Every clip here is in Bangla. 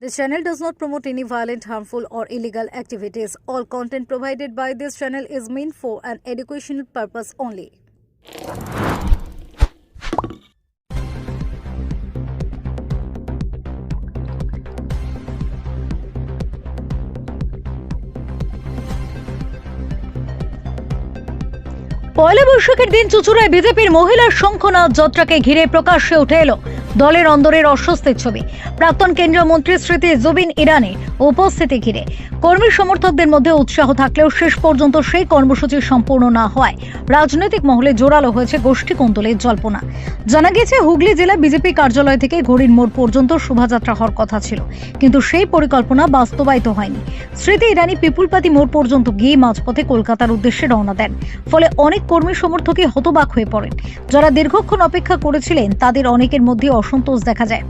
This channel does not promote any violent, harmful, or illegal activities. All content provided by this channel is meant for an educational purpose only. পয়লা বৈশাখের দিন চুঁচুড়ায় বিজেপির মহিলা শঙ্খনাদ যাত্রাকে ঘিরে প্রকাশ্যে উঠে এলো দলের অন্দরের অস্বস্তির ছবি। প্রাক্তন কেন্দ্রীয় মন্ত্রী স্মৃতি জুবিন ইরানির উপস্থিতি ঘিরে কর্মী সমর্থকদের মধ্যে উৎসাহ থাকলেও শেষ পর্যন্ত সেই কর্মসূচি সম্পূর্ণ না হওয়ায় রাজনৈতিক মহলে জোরালো হয়েছে গোষ্ঠী কোন্দলের জল্পনা। জানা গেছে হুগলি জেলা বিজেপি কার্যালয় থেকে ঘড়ির মোড় পর্যন্ত শোভাযাত্রা হওয়ার কথা ছিল, কিন্তু সেই পরিকল্পনা বাস্তবায়িত হয়নি। স্মৃতি ইরানি পিপুলপাতি মোড় পর্যন্ত গিয়ে মাঝপথে কলকাতার উদ্দেশ্যে রওনা দেন। ফলে অনেক কর্মী সমর্থকই হতবাক হয়ে পড়েন। যারা দীর্ঘক্ষণ অপেক্ষা করেছিলেন তাদের অনেকের মধ্যে অসন্তোষ দেখা যায়।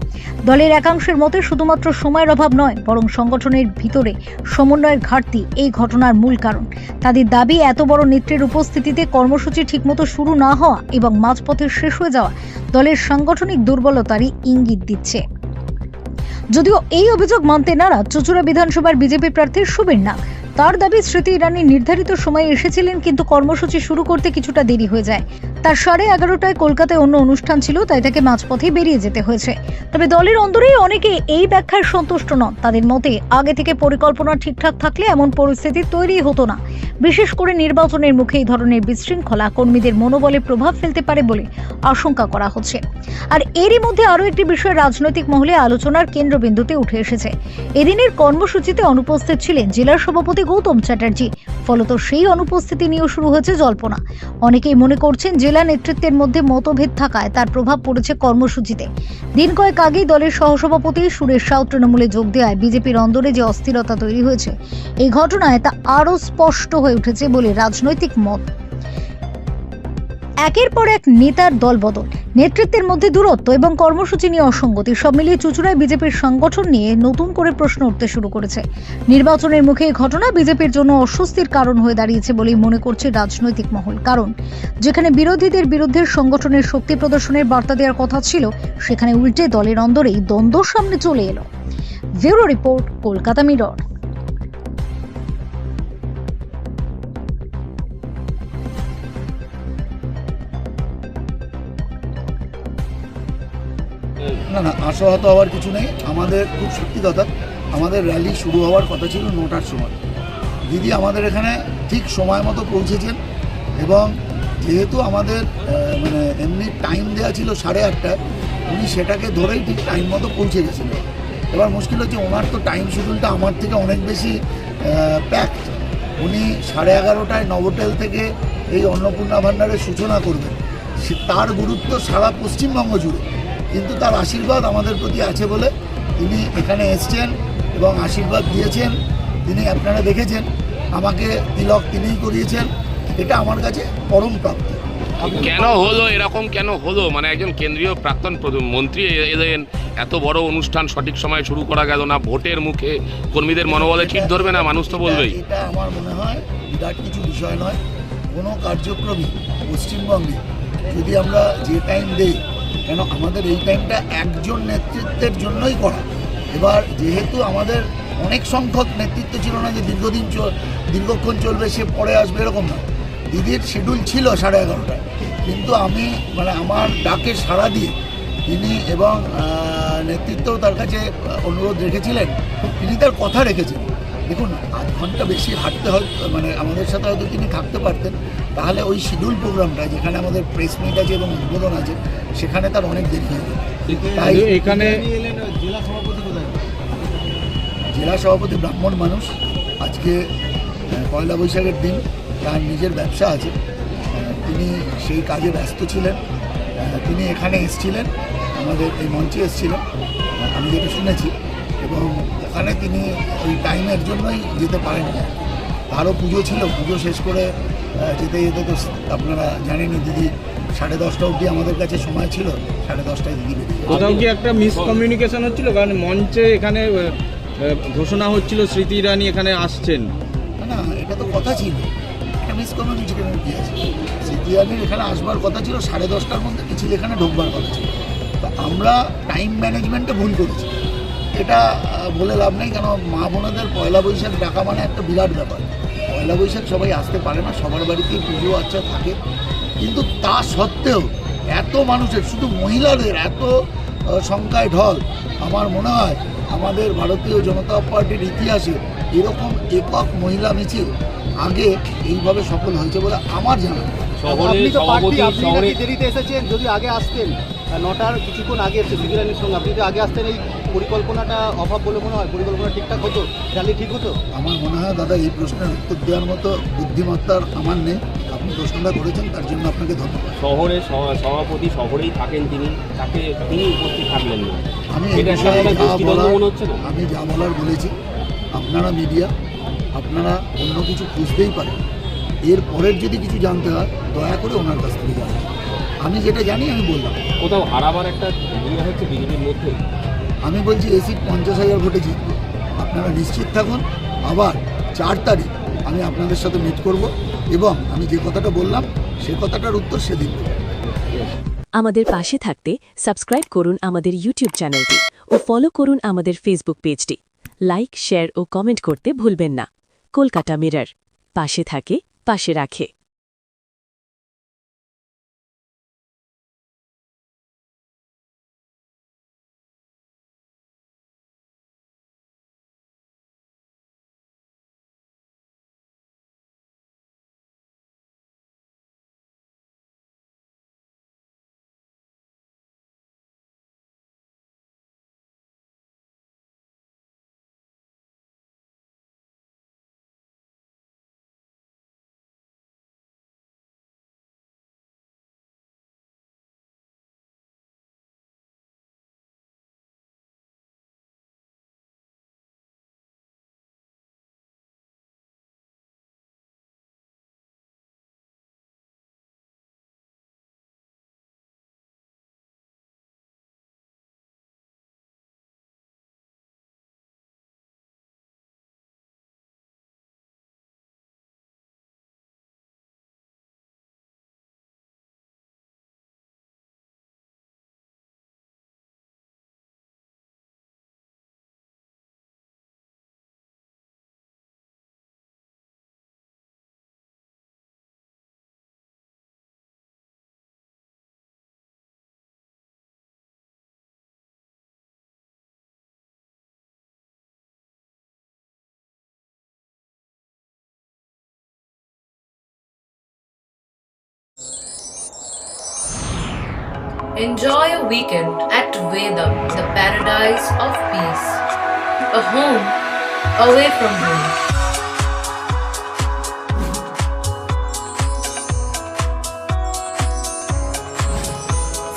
দলের একাংশের মতে শুধুমাত্র সময়ের অভাব নয়, বরং সংগঠনের ভিতরে সমন্বয়ের ঘাটতি এই ঘটনার মূল কারণ। তাদের দাবি, এত বড় নেত্রীর উপস্থিতিতে কর্মসূচি ঠিকমতো শুরু না হওয়া এবং মাঝপথে শেষ হয়ে যাওয়া দলের সাংগঠনিক দুর্বলতারই ইঙ্গিত দিচ্ছে। যদিও এই অভিযোগ মানতে নারাজ চুঁচুড়া বিধানসভার বিজেপি প্রার্থী সুবীর নাগ। তার দাবি, স্মৃতি ইরানি নির্ধারিত সময়ে এসেছিলেন, কিন্তু কর্মসূচি শুরু করতে কিছুটা দেরি হয়ে যায়। তার 11:30টায় কলকাতায় অন্য অনুষ্ঠান ছিল, তাই তাকে মাঝপথে বেরিয়ে যেতে হয়েছে। তবে দলের অন্দরেই অনেকে এই ব্যাখ্যায় সন্তুষ্ট নন। তাদের মতে আগে থেকে পরিকল্পনা ঠিকঠাক থাকলে এমন পরিস্থিতি তৈরি হতো না। বিশেষ করে নির্বাচনের মুখে এই ধরনের বিশৃঙ্খলা কর্মীদের মনোবলে প্রভাব ফেলতে পারে বলে আশঙ্কা করা হচ্ছে। আর এরই মধ্যে আরও একটি বিষয় রাজনৈতিক মহলে আলোচনার কেন্দ্রবিন্দুতে উঠে এসেছে। এদিনের কর্মসূচিতে অনুপস্থিত ছিলেন জেলা সভাপতি গৌতম চ্যাটার্জি। ফলত সেই অনুপস্থিতি নিয়েও শুরু হয়েছে জল্পনা। অনেকেই মনে করছেন জেলা নেতৃত্বের মধ্যে মতভেদ থাকায় তার প্রভাব পড়েছে কর্মসূচিতে। দিন কয়েক আগেই দলের সহসভাপতি সুরেশ সাউ তৃণমূলে যোগ দেওয়ায় বিজেপির অন্দরে যে অস্থিরতা তৈরি হয়েছে, এই ঘটনায় তা আরও স্পষ্ট হয়ে উঠেছে বলে রাজনৈতিক মত। একের পর এক নেতার দলবদল, নেতৃত্বের মধ্যে দূরত্ব এবং কর্মসূচি নিয়ে অসঙ্গতি সব মিলিয়ে চুঁচুড়ায় বিজেপির সংগঠন নিয়ে নতুন করে প্রশ্ন উঠতে শুরু করেছে। নির্বাচনের মুখে এই ঘটনা বিজেপির জন্য অস্বস্তির কারণ হয়ে দাঁড়িয়েছে বলেই মনে করছে রাজনৈতিক মহল। কারণ যেখানে বিরোধীদের বিরুদ্ধে সংগঠনের শক্তি প্রদর্শনের বার্তা দেওয়ার কথা ছিল, সেখানে উল্টে দলের অন্দরেই দ্বন্দ্ব সামনে চলে এলো। Bureau report, Kolkata mirror. না, আশাহত হওয়ার কিছু নেই। আমাদের খুব সত্যি কথা, আমাদের র্যালি শুরু হওয়ার কথা ছিল 9টার সময়। দিদি আমাদের এখানে ঠিক সময় মতো পৌঁছেছেন এবং যেহেতু আমাদের এমনি টাইম দেওয়া ছিল 8:30টায়, উনি সেটাকে ধরেই ঠিক টাইম মতো পৌঁছে গেছিলেন। এবার মুশকিল হচ্ছে ওনার তো টাইম শিডিউলটা আমার থেকে অনেক বেশি প্যাকড। উনি 11:30টায় নভোটেল থেকে এই অন্নপূর্ণা ভাণ্ডারের সূচনা করবেন। তার গুরুত্ব সারা পশ্চিমবঙ্গ জুড়ে, কিন্তু তার আশীর্বাদ আমাদের প্রতি আছে বলে তিনি এখানে এসছেন এবং আশীর্বাদ দিয়েছেন। তিনি আপনারা দেখেছেন, আমাকে তিলক তিনিই করিয়েছেন। এটা আমার কাছে পরম প্রাপ্তি। কেন হলো এরকম, কেন হলো? মানে একজন কেন্দ্রীয় প্রাক্তন মন্ত্রী এলেন, এত বড় অনুষ্ঠান সঠিক সময়ে শুরু করা গেল না, ভোটের মুখে কর্মীদের মনোবলে চিট ধরবে না, মানুষ তো বলবেই। এটা আমার মনে হয় বিরাট কিছু বিষয় নয়। কোনো কার্যক্রমই পশ্চিমবঙ্গে যদি আমরা যে টাইম দেই, কেন আমাদের এই টাইমটা একজন নেতৃত্বের জন্যই করা। এবার যেহেতু আমাদের অনেক সংখ্যক নেতৃত্ব ছিল না যে দীর্ঘক্ষণ চলবে, সে পরে আসবে, এরকম না। দিদির শিডিউল ছিল 11:30টায়, কিন্তু আমি আমার ডাকে সাড়া দিয়ে তিনি এবং নেতৃত্বও তার কাছে অনুরোধ রেখেছিলেন, তিনি তার কথা রেখেছেন। দেখুন, আধ ঘন্টা বেশি হাঁটতে হয়, আমাদের সাথে হয়তো তিনি থাকতে পারতেন, তাহলে ওই শিডিউল প্রোগ্রামটা যেখানে আমাদের প্রেস মিট আছে এবং উদ্বোধন আছে, সেখানে তার অনেক দেরি হয়ে যাবে। তাই এখানে জেলা সভাপতি ব্রাহ্মণ মানুষ, আজকে পয়লা বৈশাখের দিন, তার নিজের ব্যবসা আছে, তিনি সেই কাজে ব্যস্ত ছিলেন। তিনি এখানে এসেছিলেন, আমাদের এই মঞ্চে এসেছিলেন, আমি যেটা শুনেছি, এবং ওখানে তিনি ওই টাইমের জন্যই যেতে পারেন না। তারও পুজো ছিল, পুজো শেষ করে যেতে যেতে তো আপনারা জানেনই, দিদি 10:30 অবধি আমাদের কাছে সময় ছিল, 10:30টায় দিদি বেরিয়ে। কোথাও কি একটা মিসকমিউনিকেশন হচ্ছিল? কারণ মঞ্চে এখানে ঘোষণা হচ্ছিল স্মৃতি ইরানি এখানে আসছেন। না, এটা তো কথা ছিল, একটা মিসকমিউনিকেশন কি আছে। স্মৃতি ইরানির এখানে আসবার কথা ছিল, 10:30টার মধ্যে মিছিল এখানে ঢুকবার কথা ছিল। তো আমরা টাইম ম্যানেজমেন্টে ভুল করেছি। এটা বলে লাভ নেই, কেন মা বোনেদের পয়লা বৈশাখ ডাকা মানে একটা বিরাট ব্যাপার। পয়লা বৈশাখ সবাই আসতে পারে না, সবার বাড়িতেই পুজো আচ্ছা থাকে, কিন্তু তা সত্ত্বেও এত মানুষের, শুধু মহিলাদের এত সংখ্যায় ঢল, আমার মনে হয় আমাদের ভারতীয় জনতা পার্টির ইতিহাসে এরকম একক মহিলা মিছিল আগে এইভাবে সফল হয়েছে বলে আমার জানা নেই। আপনি তো প্রার্থী, আপনি নাকি দেরিতে এসেছেন, যদি আগে আসতেন 9টার কিছুক্ষণ আগে এসেছে স্মৃতি ইরানির সঙ্গে, আপনি যদি আগে আসতেন এই পরিকল্পনাটা অভাব বলে মনে হয়? পরিকল্পনা ঠিকঠাক হতো, র্যালি ঠিক হতো? আমার মনে হয় দাদা এই প্রশ্নের উত্তর দেওয়ার মতো বুদ্ধিমত্তার আমার নেই। আপনি প্রশ্নটা করেছেন, তার জন্য আপনাকে ধন্যবাদ। শহরে সভাপতি শহরেই থাকেন তিনি উপস্থিত থাকলেন না। আমি এই এটা বিষয়ে একটা যা দৃষ্টিদ্বন্দ্ব বলার মনে হচ্ছে না? আমি যা বলার বলেছি। আপনারা মিডিয়া, আপনারা অন্য কিছু খুঁজতেই পারেন, এর পরের যদি কিছু জানতে হয় দয়া করে ওনার কাছ থেকে জানবেন। আমি যেটা জানি আমি বললাম। কোথাও হারাবার একটা ইয়ে হচ্ছে বিজেপির মধ্যে। আমি বলছি এসি 50,000 ভোটে জিতবে, আপনারা নিশ্চিত থাকুন। আবার 4 তারিখ আমি আপনাদের সাথে মিট করব এবং আমি যে কথাটা বললাম সে কথাটার উত্তর সেদিন দেব। আমাদের পাশে থাকতে সাবস্ক্রাইব করুন আমাদের ইউটিউব চ্যানেলটি ও ফলো করুন আমাদের ফেসবুক পেজটি। লাইক, শেয়ার ও কমেন্ট করতে ভুলবেন না। কলকাতা মিরর, পাশে থাকে, পাশে রাখে। Enjoy a weekend at Vedam, the paradise of peace. A home away from home.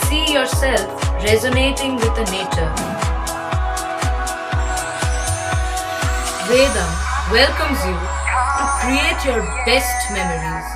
See yourself resonating with the nature. Vedam welcomes you to create your best memories.